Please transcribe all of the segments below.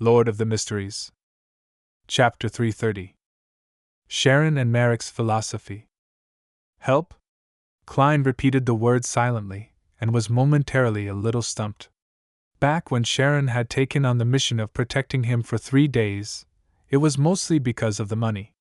Lord of the Mysteries. Chapter 330. Sharron and Maric's Philosophy. Help? Klein repeated the word silently, and was momentarily a little stumped. Back when Sharron had taken on the mission of protecting him for 3 days, it was mostly because of the money.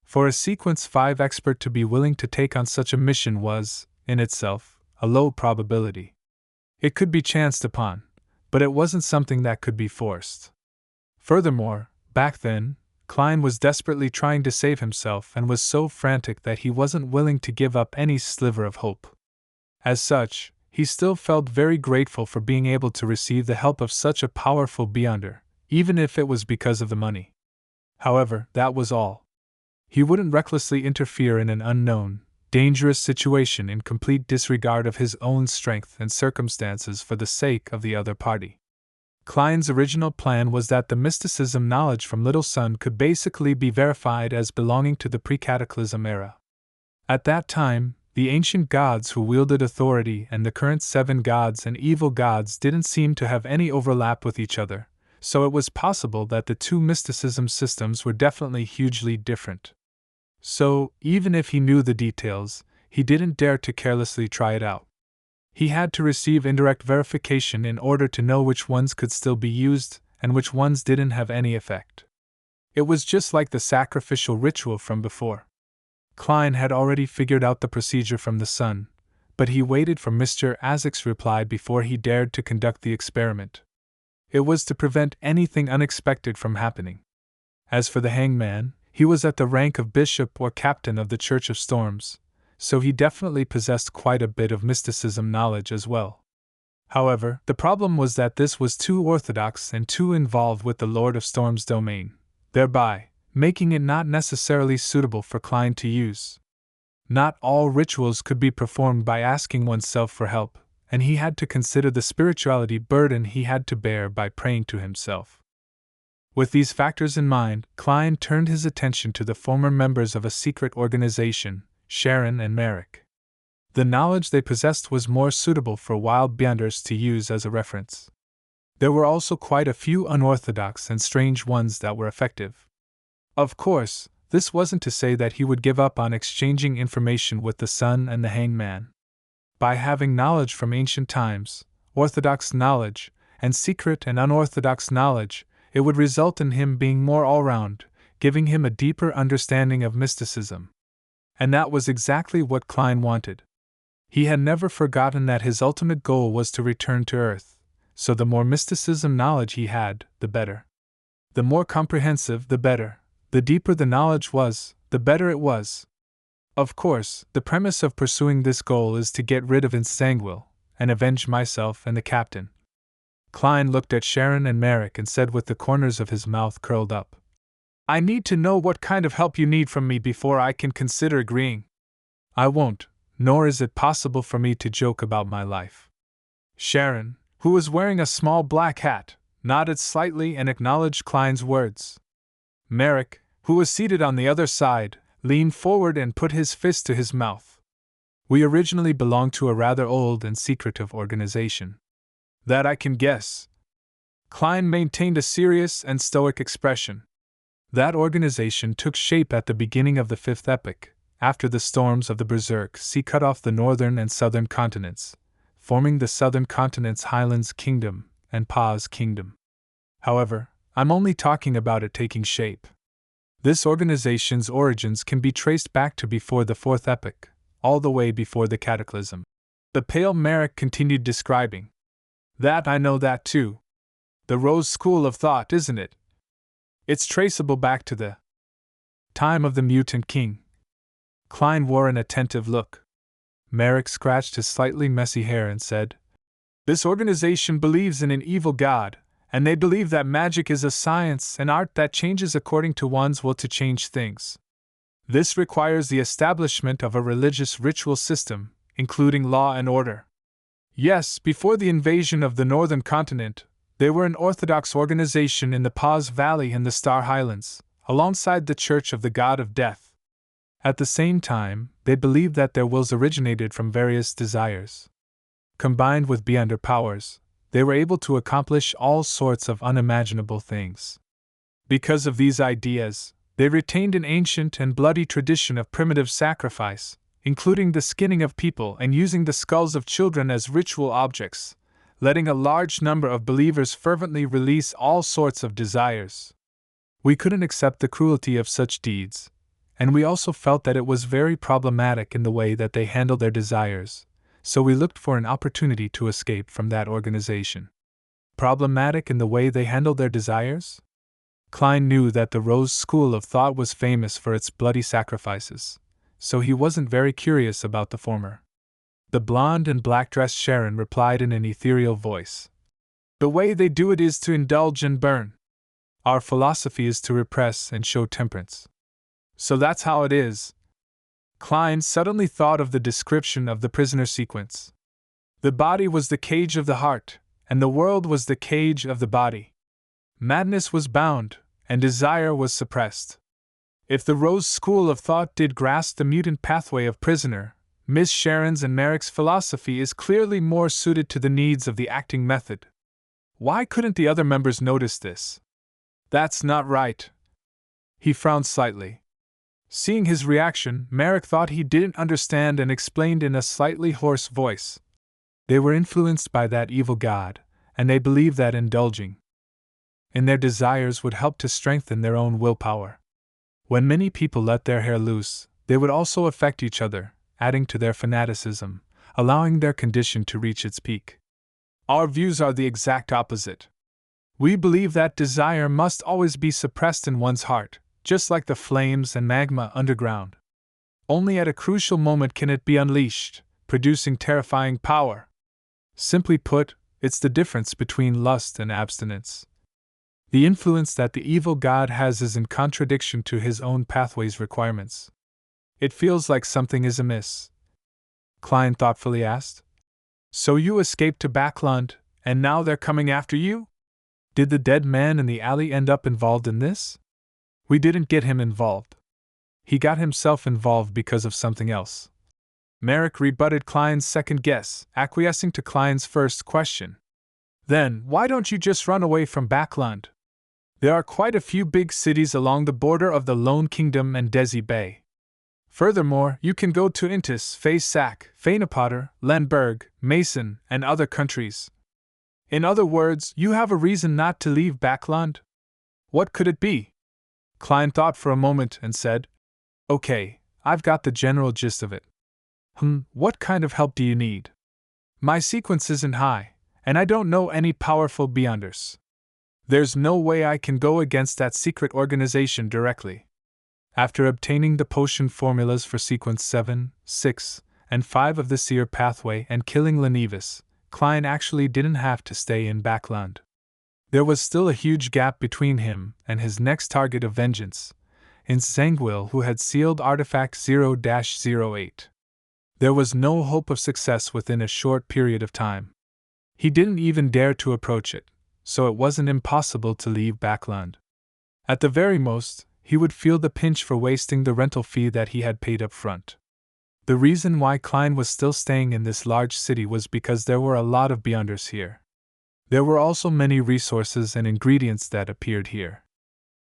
For a Sequence 5 expert to be willing to take on such a mission was, in itself, a low probability. It could be chanced upon, but it wasn't something that could be forced. Furthermore, back then, Klein was desperately trying to save himself and was so frantic that he wasn't willing to give up any sliver of hope. As such, he still felt very grateful for being able to receive the help of such a powerful Beyonder, even if it was because of the money. However, that was all. He wouldn't recklessly interfere in an unknown, dangerous situation in complete disregard of his own strength and circumstances for the sake of the other party. Klein's original plan was that the mysticism knowledge from Little Sun could basically be verified as belonging to the pre-cataclysm era. At that time, the ancient gods who wielded authority and the current 7 gods and evil gods didn't seem to have any overlap with each other, so it was possible that the 2 mysticism systems were definitely hugely different. So, even if he knew the details, he didn't dare to carelessly try it out. He had to receive indirect verification in order to know which ones could still be used and which ones didn't have any effect. It was just like the sacrificial ritual from before. Klein had already figured out the procedure from the Sun, but he waited for Mr. Azek's reply before he dared to conduct the experiment. It was to prevent anything unexpected from happening. As for the hangman, he was at the rank of bishop or captain of the Church of Storms, so he definitely possessed quite a bit of mysticism knowledge as well. However, the problem was that this was too orthodox and too involved with the Lord of Storm's domain, thereby making it not necessarily suitable for Klein to use. Not all rituals could be performed by asking oneself for help, and he had to consider the spirituality burden he had to bear by praying to himself. With these factors in mind, Klein turned his attention to the former members of a secret organization, Sharron and Maric. The knowledge they possessed was more suitable for wild Beyonders to use as a reference. There were also quite a few unorthodox and strange ones that were effective. Of course, this wasn't to say that he would give up on exchanging information with the Sun and the Hangman. By having knowledge from ancient times, orthodox knowledge, and secret and unorthodox knowledge, it would result in him being more all-round, giving him a deeper understanding of mysticism. And that was exactly what Klein wanted. He had never forgotten that his ultimate goal was to return to Earth, so the more mysticism knowledge he had, the better. The more comprehensive, the better. The deeper the knowledge was, the better it was. Of course, the premise of pursuing this goal is to get rid of Insanguil and avenge myself and the captain. Klein looked at Sharron and Maric and said with the corners of his mouth curled up, "I need to know what kind of help you need from me before I can consider agreeing. I won't, nor is it possible for me to joke about my life." Sharron, who was wearing a small black hat, nodded slightly and acknowledged Klein's words. Maric, who was seated on the other side, leaned forward and put his fist to his mouth. "We originally belonged to a rather old and secretive organization." "That I can guess." Klein maintained a serious and stoic expression. "That organization took shape at the beginning of the 5th epoch, after the storms of the Berserk Sea cut off the northern and southern continents, forming the southern continent's Highlands Kingdom and Paz Kingdom. However, I'm only talking about it taking shape. This organization's origins can be traced back to before the 4th epoch, all the way before the Cataclysm." The pale Maric continued describing. "That I know that too. The Rose School of Thought, isn't it? It's traceable back to the time of the Mutant King." Klein wore an attentive look. Maric scratched his slightly messy hair and said, "This organization believes in an evil god, and they believe that magic is a science and art that changes according to one's will to change things. This requires the establishment of a religious ritual system, including law and order. Yes, before the invasion of the northern continent, they were an orthodox organization in the Paz Valley and the Star Highlands, alongside the Church of the God of Death. At the same time, they believed that their wills originated from various desires. Combined with Beyonder powers, they were able to accomplish all sorts of unimaginable things. Because of these ideas, they retained an ancient and bloody tradition of primitive sacrifice, including the skinning of people and using the skulls of children as ritual objects, letting a large number of believers fervently release all sorts of desires. We couldn't accept the cruelty of such deeds, and we also felt that it was very problematic in the way that they handled their desires, so we looked for an opportunity to escape from that organization. Problematic in the way they handled their desires? Klein knew that the Rose School of Thought was famous for its bloody sacrifices, so he wasn't very curious about the former. The blonde and black-dressed Sharron replied in an ethereal voice. The way they do it is to indulge and burn. Our philosophy is to repress and show temperance. So that's how it is. Klein suddenly thought of the description of the prisoner sequence. The body was the cage of the heart, and the world was the cage of the body. Madness was bound, and desire was suppressed. If the Rose School of Thought did grasp the mutant pathway of prisoner, Miss Sharron's and Maric's philosophy is clearly more suited to the needs of the acting method. Why couldn't the other members notice this? That's not right. He frowned slightly. Seeing his reaction, Maric thought he didn't understand and explained in a slightly hoarse voice. They were influenced by that evil god, and they believed that indulging in their desires would help to strengthen their own willpower. When many people let their hair loose, they would also affect each other, adding to their fanaticism, allowing their condition to reach its peak. Our views are the exact opposite. We believe that desire must always be suppressed in one's heart, just like the flames and magma underground. Only at a crucial moment can it be unleashed, producing terrifying power. Simply put, it's the difference between lust and abstinence. The influence that the evil god has is in contradiction to his own pathway's requirements. It feels like something is amiss. Klein thoughtfully asked. So you escaped to Backlund, and now they're coming after you? Did the dead man in the alley end up involved in this? We didn't get him involved. He got himself involved because of something else. Maric rebutted Klein's second guess, acquiescing to Klein's first question. Then, why don't you just run away from Backlund? There are quite a few big cities along the border of the Lone Kingdom and Desi Bay. Furthermore, you can go to Intis, Facesack, Fanepotter, Lenberg, Mason, and other countries. In other words, you have a reason not to leave Backlund? What could it be? Klein thought for a moment and said, Okay, I've got the general gist of it. What kind of help do you need? My sequence isn't high, and I don't know any powerful Beyonders. There's no way I can go against that secret organization directly. After obtaining the potion formulas for sequence 7, 6, and 5 of the Seer pathway and killing Lenevis, Klein actually didn't have to stay in Backlund. There was still a huge gap between him and his next target of vengeance, in Zangwil, who had sealed Artifact 0-08. There was no hope of success within a short period of time. He didn't even dare to approach it, so it wasn't impossible to leave Backlund. At the very most, he would feel the pinch for wasting the rental fee that he had paid up front. The reason why Klein was still staying in this large city was because there were a lot of Beyonders here. There were also many resources and ingredients that appeared here.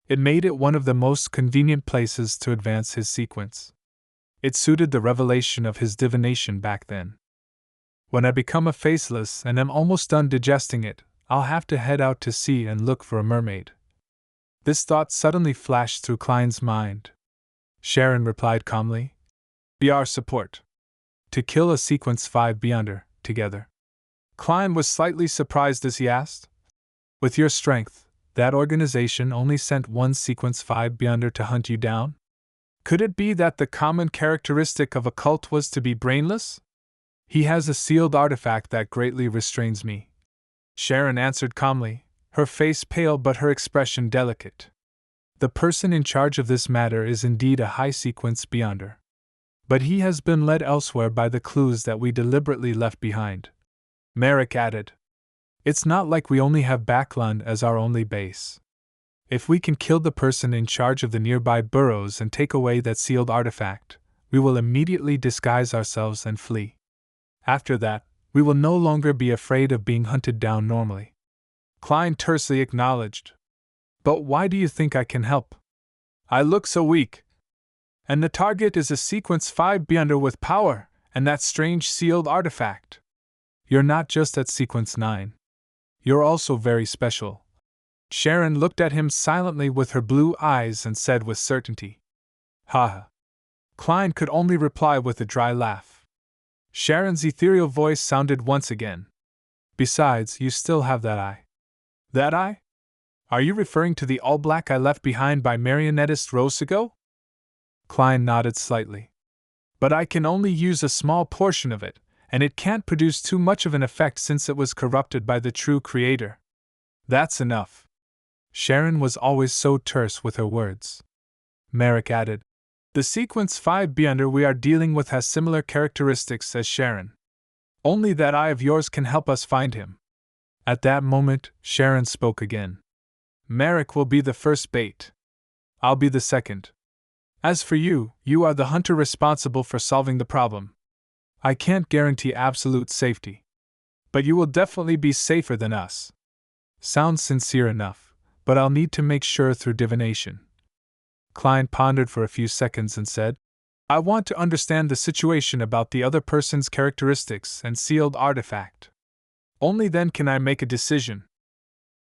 It made it one of the most convenient places to advance his sequence. It suited the revelation of his divination back then. When I become a faceless and am almost done digesting it, I'll have to head out to sea and look for a mermaid. This thought suddenly flashed through Klein's mind. Sharron replied calmly, Be our support. To kill a sequence 5 Beyonder, together. Klein was slightly surprised as he asked, With your strength, that organization only sent one sequence 5 Beyonder to hunt you down? Could it be that the common characteristic of a cult was to be brainless? He has a sealed artifact that greatly restrains me. Sharron answered calmly, her face pale but her expression delicate. The person in charge of this matter is indeed a high-sequence Beyonder. But he has been led elsewhere by the clues that we deliberately left behind. Maric added, It's not like we only have Backlund as our only base. If we can kill the person in charge of the nearby burrows and take away that sealed artifact, we will immediately disguise ourselves and flee. After that, We will no longer be afraid of being hunted down normally. Klein tersely acknowledged. But why do you think I can help? I look so weak. And the target is a Sequence 5B with power, and that strange sealed artifact. You're not just at Sequence 9. You're also very special. Sharron looked at him silently with her blue eyes and said with certainty. Ha ha. Klein could only reply with a dry laugh. Sharron's ethereal voice sounded once again. Besides, you still have that eye. That eye? Are you referring to the all-black I left behind by marionettist Rosigo? Klein nodded slightly. But I can only use a small portion of it, and it can't produce too much of an effect since it was corrupted by the true creator. That's enough. Sharron was always so terse with her words. Maric added, the Sequence 5B we are dealing with has similar characteristics as Sharron. Only that eye of yours can help us find him. At that moment, Sharron spoke again. Maric will be the first bait. I'll be the second. As for you, you are the hunter responsible for solving the problem. I can't guarantee absolute safety. But you will definitely be safer than us. Sounds sincere enough, but I'll need to make sure through divination. Klein pondered for a few seconds and said, I want to understand the situation about the other person's characteristics and sealed artifact. Only then can I make a decision.